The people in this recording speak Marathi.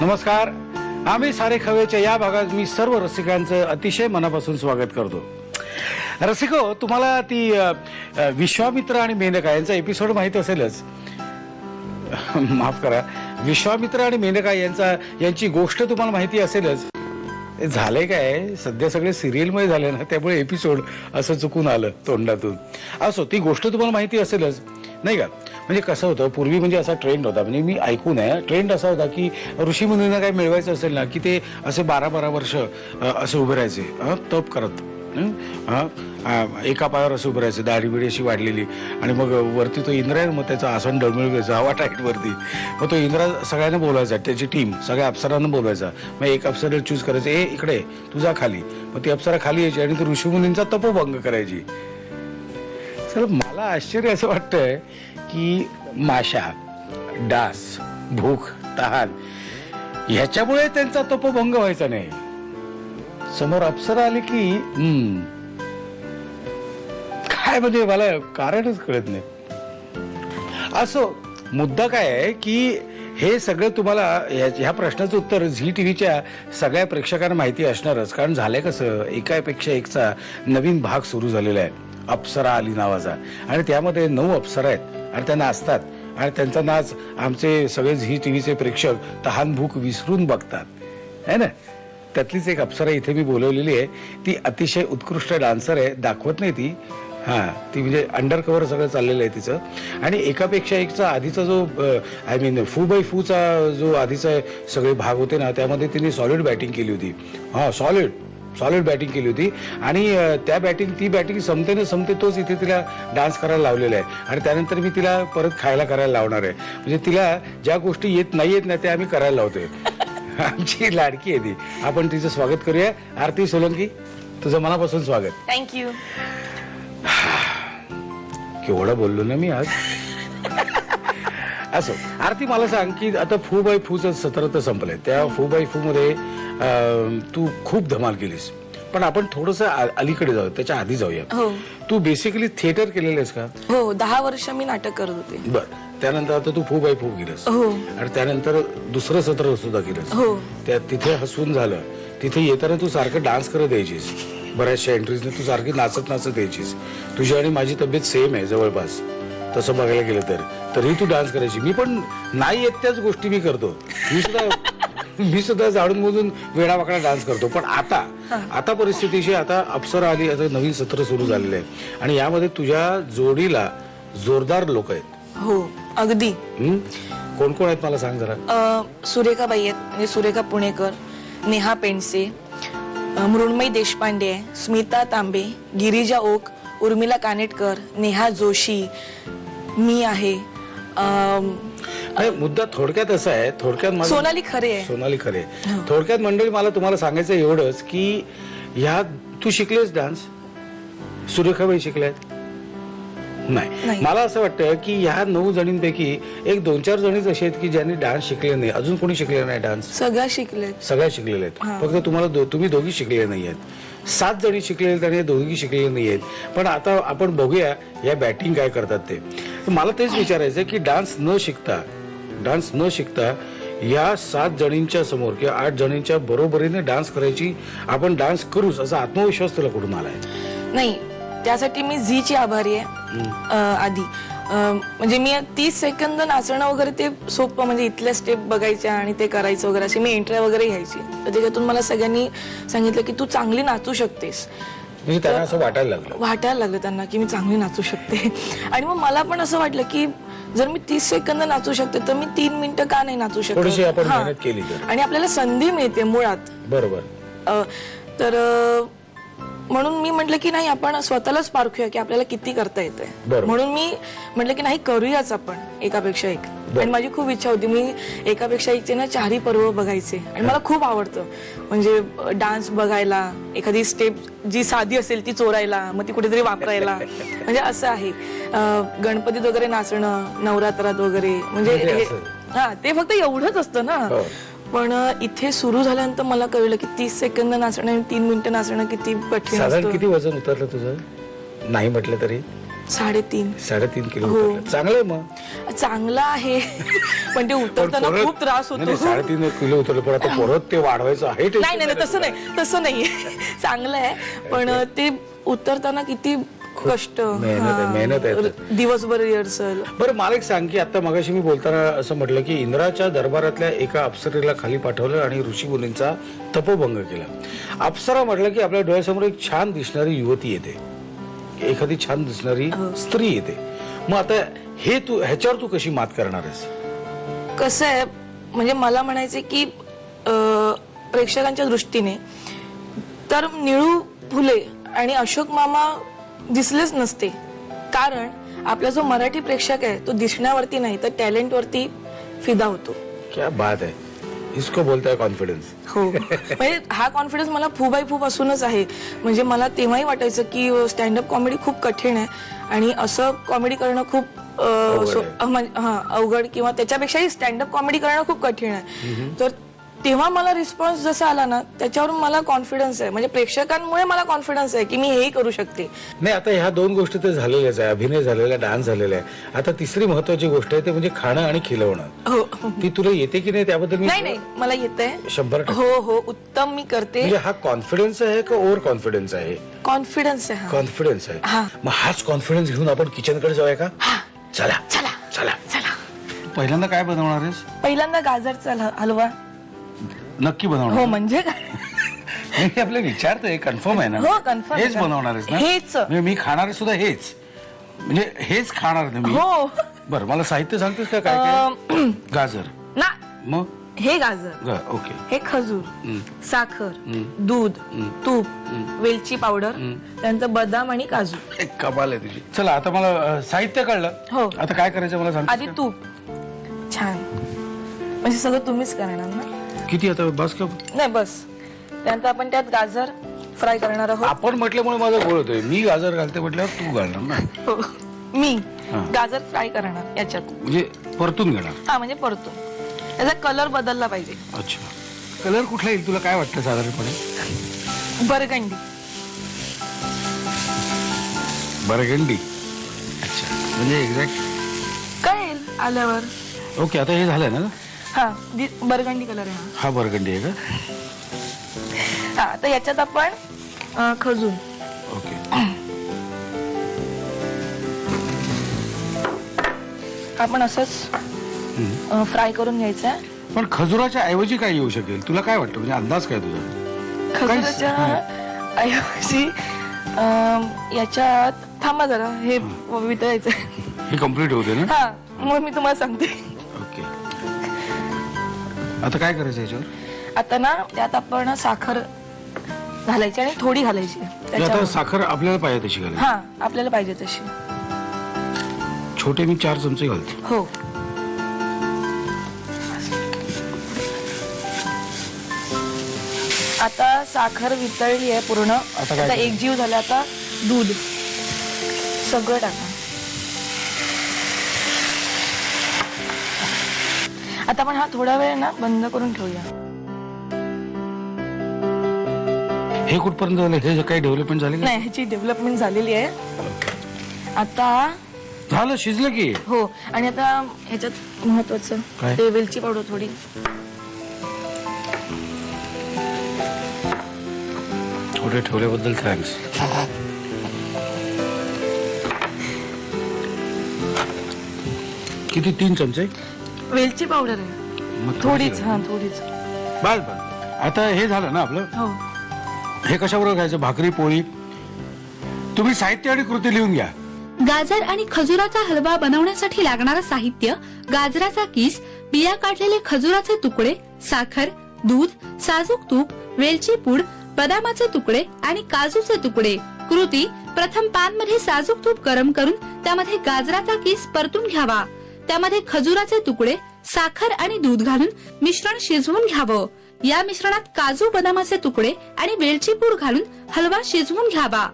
नमस्कार. आम्ही सारे खवेच्या या भागात मी सर्व रसिकांचं अतिशय मनापासून स्वागत करतो. रसिको, तुम्हाला ती विश्वामित्र आणि मेनका यांचा एपिसोड माहित असेलच. माफ करा, विश्वामित्र आणि मेनका यांची गोष्ट तुम्हाला माहिती असेलच. झालंय काय, सध्या सगळे सिरियलमध्ये झाले ना, त्यामुळे एपिसोड असं चुकून आलं तोंडातून. असो, ती गोष्ट तुम्हाला माहिती असेलच नाही का. म्हणजे कसं होतं, पूर्वी म्हणजे असा ट्रेंड होता, म्हणजे मी ऐकून आहे, ट्रेंड असा होता की ऋषीमुनींना काही मिळवायचं असेल ना की ते असे 12-12 वर्ष असे उभे राहायचे तप करत. एका पायावर असं उभं राहायचं, दाढी बिडी अशी वाढलेली, आणि मग वरती तो इंद्र आहे, मग त्याचं आसन डळमळवायचं हवा टाईट वरती. मग तो इंद्र सगळ्यांना बोलायचा, त्याची टीम सगळ्या अप्सरांना बोलायचा. मग एक अप्सरा चूज करायचं, इकडे तुझा खाली. मग ती अप्सरा खाली यायची आणि ती ऋषीमुनींचा तपोभंग करायची. सर, मला आश्चर्य असं वाटतंय की माशा, डास, भूक, तहान ह्याच्यामुळे त्यांचा तपोभंग व्हायचा नाही. समोर अप्सरा आली की काय, म्हणजे मला कारणच कळत नाही. असो, मुद्दा काय आहे की हे सगळं तुम्हाला ह्या प्रश्नाचं उत्तर झी टीव्हीच्या सगळ्या प्रेक्षकांना माहिती असणारच. कारण झालंय कसं, एकापेक्षा एकचा नवीन भाग सुरू झालेला आहे, अप्सरा आली नावाचा. आणि त्यामध्ये 9 अप्सरा आहेत आणि त्या नाचतात, आणि त्यांचा नाच आमचे सगळे झी टीव्हीचे प्रेक्षक तहान भूक विसरून बघतात, है ना. त्यातलीच एक अप्सरा इथे मी बोलवलेली आहे. ती अतिशय उत्कृष्ट डान्सर आहे, दाखवत नाही ती. ती म्हणजे अंडर कव्हर सगळं चाललेलं आहे तिचं. आणि एकापेक्षा एकचा आधीचा जो आय मीन फू बाय फूचा जो आधीचा सगळे भाग होते ना, त्यामध्ये तिने सॉलिड बॅटिंग केली होती. सॉलिड बॅटिंग केली होती. आणि ती बॅटिंग संपते तोच इथे तिला डान्स करायला लावलेला आहे. आणि त्यानंतर मी तिला परत खायला करायला लावणार आहे. म्हणजे तिला ज्या गोष्टी येत नाहीयेत ना, त्या आम्ही करायला लावतोय. आमची लाडकी आहे ती. आपण तिचं स्वागत करूया. आरती सोलंकी, तुझं मनापासून स्वागत. थँक्यू. केवढं बोललो ना मी आज. असो, आरती, मला सांग की आता फू बाय फूचं सत्र तर संपलंय. त्या फू बाय फू मध्ये तू खूप धमाल केलीस, पण आपण थोडस अलीकडे जाऊ, त्याच्या आधी जाऊया. तू बेसिकली थिएटर केलेलं आहेस का? हो, 10 वर्ष मी नाटक करत होते. बर, त्यानंतर आता तू फू बाय फू केलंस, आणि त्यानंतर दुसरं सत्र सुद्धा केलंस. तिथे हसून झालं, तिथे येताना तू सारखं डान्स करत यायचीस. बऱ्याचशा एंट्रीजने तू सारखी नाचत यायचीस. तुझी आणि माझी तब्येत सेम आहे जवळपास, तसं बघायला गेलं तरी तू डान्स करायची. मी पण नाही येत त्याच गोष्टी मी करतो. मी सुद्धा जाणून मोजून वेडावाकडा डान्स करतो. पण आता परिस्थितीशी, आता अप्सरा आली, आता नवीन सत्र सुरू झालेलं आहे, आणि यामध्ये तुझ्या जोडीला जोरदार लोक आहेत. हो, अगदी. कोण कोण आहेत मला सांग जरा. सुरेखा बाई आहेत, म्हणजे सुरेखा पुणेकर, नेहा पेंडसे, मृण्मयी देशपांडे आहे, स्मिता तांबे, गिरिजा ओक, उर्मिला कानेटकर, नेहा जोशी, मी आहे. मुद्दा थोडक्यात असा आहे, सोनाली खरे. थोडक्यात मंडळी, मला तुम्हाला सांगायचं एवढंच की ह्या तू शिकलेस डान्स, सुरेखाबाई शिकल्यात नाही. मला असं वाटतं की ह्या 9 जणींपैकी एक 2-4 जणीच असे आहेत की ज्यांनी डान्स शिकले नाही. अजून कोणी शिकले नाही डान्स? सगळ्या शिकलेले आहेत. फक्त तुम्ही दोघी शिकलेले नाही आहेत. 7 जणी शिकलेले आहेत आणि दोघी शिकलेले नाही आहेत. पण आता आपण बघूया या बॅटिंग काय करतात ते. मला तेच विचारायचं की डान्स न शिकता या 7 जणींच्या समोर किंवा 8 जणींच्या बरोबरीने डान्स करायची, आपण डान्स करूच असा आत्मविश्वास तुला कुठून आलाय? नाही, त्यासाठी मी झीची आभारी आहे. आधी म्हणजे मी 30 सेकंद नाचणं वगैरे ते सोपं, म्हणजे इथल्या स्टेप बघायच्या आणि ते करायचं वगैरे, असे मी एंट्री वगैरे घ्यायची. तर त्याच्यातून मला सगळ्यांनी सांगितलं की तू चांगली नाचू शकतेस. म्हणजे त्यांना असं वाटायला लागलं त्यांना की मी चांगली नाचू शकते. आणि मग मला पण असं वाटलं की जर मी 30 सेकंद नाचू शकते तर मी 3 मिनिटं का नाही नाचू शकते. आणि आपल्याला संधी मिळते मुळात. बरोबर. तर म्हणून मी म्हटलं की नाही, आपण स्वतःलाच पारखूया की आपल्याला किती करता येतंय. म्हणून मी म्हटलं की नाही, करूयाच आपण एकापेक्षा एक. आणि माझी खूप इच्छा होती, मी एकापेक्षा एकचे ना 4ही पर्व बघायचे. आणि मला खूप आवडतं म्हणजे डान्स बघायला, एखादी स्टेप जी साधी असेल ती चोरायला, मग ती कुठेतरी वापरायला. म्हणजे असं आहे. गणपतीत वगैरे नाचणं, नवरात्रात वगैरे, म्हणजे ते फक्त एवढंच असतं ना. पण इथे सुरू झाल्यानंतर मला कळलं की 30 सेकंद नाचणं आणि 3 मिनिटं नाचणं किती कठीण असतं. किती वजन उतरलं तुझं, नाही म्हटलं तरी? 3.5 किलो हो. उतरलं. चांगलं आहे मग. चांगलं आहे पण ते उतरताना परत- खूप त्रास होतो. नाही, 3.5 किलो उतरलं, पण आता परत ते वाढवायचं आहे. नाही तसं नाही चांगलं आहे पण ते उतरताना किती कष्ट, मेहनत आहे. दिवसभर रिहर्सल. बरं मला एक सांग की आता मगाशी मी बोलताना असं म्हटलं की इंद्राच्या दरबारातल्या एका अप्सरेला खाली पाठवलं आणि ऋषीमुनींचा तपोभंग केला. अप्सरा म्हटलं की आपल्या डोळ्यासमोर एक छान दिसणारी युवती येते, एखादी छान दिसणारी स्त्री येते. मग आता हे ह्याच्यावर तू कशी मात करणार आहेस? कसं आहे म्हणजे मला म्हणायचं की प्रेक्षकांच्या दृष्टीने तर निळू फुले आणि अशोक मामा दिसलेच नसते, कारण आपला जो मराठी प्रेक्षक आहे तो दिसण्यावरती नाही तर टॅलेंट वरती फिदा होतो. क्या बात आहे, इसको बोलता है कॉन्फिडन्स. हो म्हणजे हा कॉन्फिडन्स मला खूप असूनच आहे. म्हणजे मला तेव्हाही वाटायचं की स्टँडअप कॉमेडी खूप कठीण आहे आणि असं कॉमेडी करणं खूप अवघड किंवा त्याच्यापेक्षाही स्टँडअप कॉमेडी करणं खूप कठीण आहे. तर तेव्हा मला रिस्पॉन्स जसा आला ना त्याच्यावरून मला कॉन्फिडन्स आहे, म्हणजे प्रेक्षकांमुळे मला कॉन्फिडन्स आहे की मी हेही करू शकते. नाही आता ह्या 2 गोष्टी तर झालेल्याच आहे, अभिनय झालेला, डान्स झालेला आहे. आता तिसरी महत्वाची गोष्ट आहे ते म्हणजे खाणं आणि खिलवणं. हो ती तुला येते की नाही त्याबद्दल मी नाही मला येतंय 100%. हो उत्तम मी करते. म्हणजे हा कॉन्फिडन्स आहे का ओव्हर कॉन्फिडन्स आहे? कॉन्फिडन्स आहे. कॉन्फिडन्स आहे. मग हाच कॉन्फिडन्स घेऊन आपण किचन कडे जाऊया का? चला चला चला. चला. पहिल्यांदा काय बनवणार आहेस? पहिल्यांदा गाजरचा हलवा. नक्की बनवणार? हो म्हणजे काय नाही आपल्याला विचारतोय, कन्फर्म आहे ना? हो कन्फर्म. हेच बनवणार आहेस ना? हेच म्हणजे मी खाणार सुद्धा हेच, म्हणजे हेच खाणार ना मी? हो. बरं मला साहित्य सांगतेस का काय काय? गाजर ना, मग हे गाजर, ओके, हे खजूर, साखर, दूध, तूप, वेलची पावडर, त्यानंतर बदाम आणि काजू. एक कमाल आहे तुझी. चला आता मला साहित्य कळलं. हो. आता काय करायचं मला सांग. आधी तूप छान, म्हणजे सगळं तुम्हीच करणार ना? किती आता बस का? नाही बस. त्यानंतर आपण त्यात गाजर फ्राय करणार आहोत. आपण म्हटल्यामुळे माझा गोळ होतोय. मी गाजर घालते म्हटल्यावर तू घालणार ना? हो मी गाजर फ्राय करणार याच्यात, म्हणजे परतून घेणार. हा म्हणजे परतून त्याचा कलर बदलला पाहिजे. अच्छा, कलर कुठला येईल तुला काय वाटतं साधारणपणे? बरगंडी. बरगंडी. अच्छा, म्हणजे एक्झॅक्ट कळेल आल्यावर. ओके, आता हे झालंय ना? हा बरगंडी कलर आहे हा बरगंडी आहे का? हा तर याच्यात आपण खजूर. ओके. आपण असंच फ्राय करून घ्यायचं आहे. पण खजुराच्या ऐवजी काय येऊ शकेल तुला काय वाटतं, म्हणजे अंदाज काय तुझा? खजुराच्या ऐवजी याच्यात थांबा जरा, हे वितळायचं. हे कम्प्लीट होते ना? हा मग मी तुम्हाला सांगते. ओके, आता काय करायचं याच्यावर? आता ना त्यात आपण साखर घालायची आणि थोडी घालायची आता त्याच्यावर. साखर आपल्याला पाहिजे तशी घालायची? हा आपल्याला पाहिजे तशी. छोटे मी 4 चमचे घालतो. हो. आता साखर वितळली आहे पूर्ण, आता एकजीव झाला. आता दूध सगळं टाका. आता आपण हा थोडा वेळ ना बंद करून ठेवूया. हे कुठपर्यंत झालं? हे काही डेव्हलपमेंट झाली? नाही ह्याची डेव्हलपमेंट झालेली आहे. आता झालं, शिजलं की? हो. आणि आता ह्याच्यात महत्वाचं काय? ते वेलची पावडर थोडी. थोडे ठेवल्याबद्दल थँक्स. किती? 3 चमचे वेलची पावडर आहे. मग थोडीच. हा थोडीच. बस बस. आता हे झालं ना आपलं? हो. हे कशाबरोबर खायचं? भाकरी, पोळी? तुम्ही साहित्य आणि कृती लिहून घ्या. गाजर आणि खजुराचा हलवा बनवण्यासाठी लागणारं साहित्य: गाजराचा किस, बिया काढलेले खजुराचे तुकडे, साखर, दूध, साजूक तूप, वेलची पूड, बदामाचे तुकडे आणि काजूचे तुकडे. कृती: प्रथम पॅन मध्ये साजूक तूप गरम करून त्यामध्ये गाजराचा किस परतून घ्यावा. त्यामध्ये खजुराचे तुकडे, साखर आणि दूध घालून मिश्रण शिजवून घ्यावं. या मिश्रणात काजू, बदामाचे तुकडे आणि वेलची पूड घालून हलवा शिजवून घ्यावा.